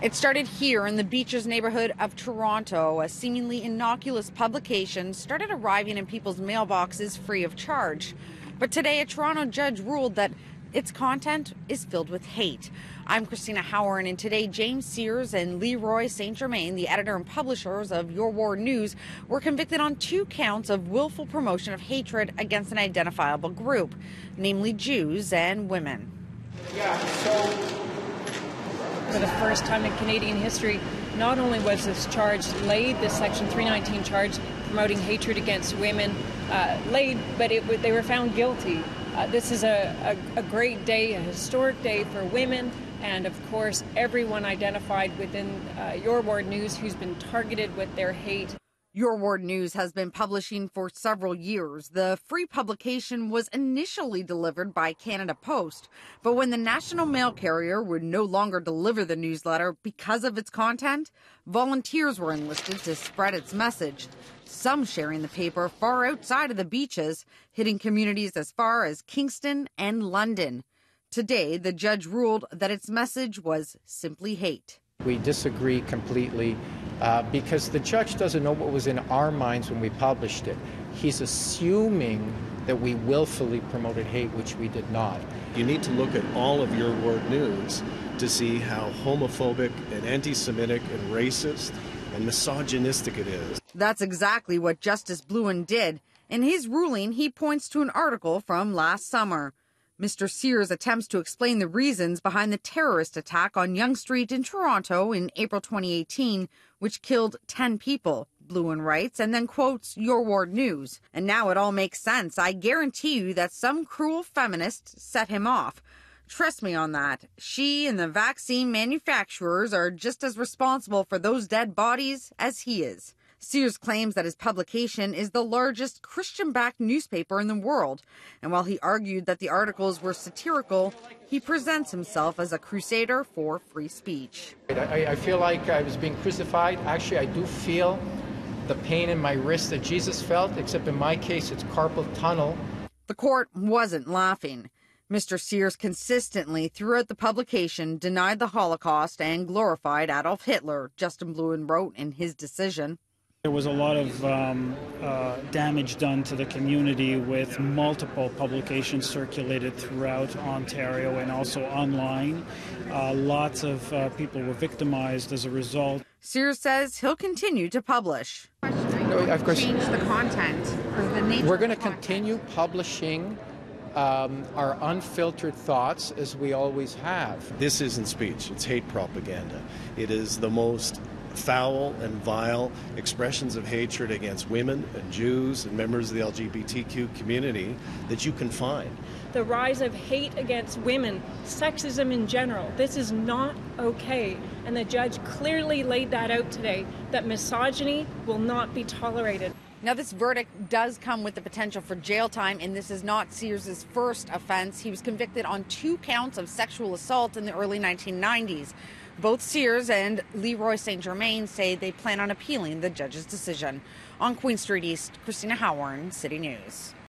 It started here in the Beaches neighborhood of Toronto. A seemingly innocuous publication started arriving in people's mailboxes free of charge. But today, a Toronto judge ruled that its content is filled with hate. I'm Christina Howard, and today James Sears and Leroy St. Germain, the editor and publishers of Your Ward News, were convicted on 2 counts of willful promotion of hatred against an identifiable group, namely Jews and women. For the first time in Canadian history, not only was this charge laid, this Section 319 charge promoting hatred against women laid, but they were found guilty. This is a great day, a historic day for women, and of course everyone identified within Your Ward News who's been targeted with their hate. Your Ward News has been publishing for several years. The free publication was initially delivered by Canada Post, but when the national mail carrier would no longer deliver the newsletter because of its content, volunteers were enlisted to spread its message, some sharing the paper far outside of the Beaches, hitting communities as far as Kingston and London. Today, the judge ruled that its message was simply hate. We disagree completely because the judge doesn't know what was in our minds when we published it. He's assuming that we willfully promoted hate, which we did not. You need to look at all of Your Ward News to see how homophobic and anti-Semitic and racist and misogynistic it is. That's exactly what Justice Blouin did. In his ruling, he points to an article from last summer. Mr. Sears attempts to explain the reasons behind the terrorist attack on Yonge Street in Toronto in April 2018, which killed 10 people, Blouin writes, and then quotes Your Ward News. And now it all makes sense. I guarantee you that some cruel feminist set him off. Trust me on that. She and the vaccine manufacturers are just as responsible for those dead bodies as he is. Sears claims that his publication is the largest Christian-backed newspaper in the world. And while he argued that the articles were satirical, he presents himself as a crusader for free speech. I feel like I was being crucified. Actually, I do feel the pain in my wrist that Jesus felt, except in my case, it's carpal tunnel. The court wasn't laughing. Mr. Sears consistently, throughout the publication, denied the Holocaust and glorified Adolf Hitler, Justin Blouin wrote in his decision. There was a lot of damage done to the community with multiple publications circulated throughout Ontario and also online. Lots of people were victimized as a result. Sears says he'll continue to publish. Of course, change the content or the nature. We're going to continue publishing our unfiltered thoughts as we always have. This isn't speech, it's hate propaganda. It is the most foul and vile expressions of hatred against women and Jews and members of the LGBTQ community that you can find. The rise of hate against women, sexism in general, this is not okay. And the judge clearly laid that out today, that misogyny will not be tolerated. Now, this verdict does come with the potential for jail time, and this is not Sears' first offense. He was convicted on 2 counts of sexual assault in the early 1990s. Both Sears and Leroy St. Germain say they plan on appealing the judge's decision. On Queen Street East, Christina Howard, City News.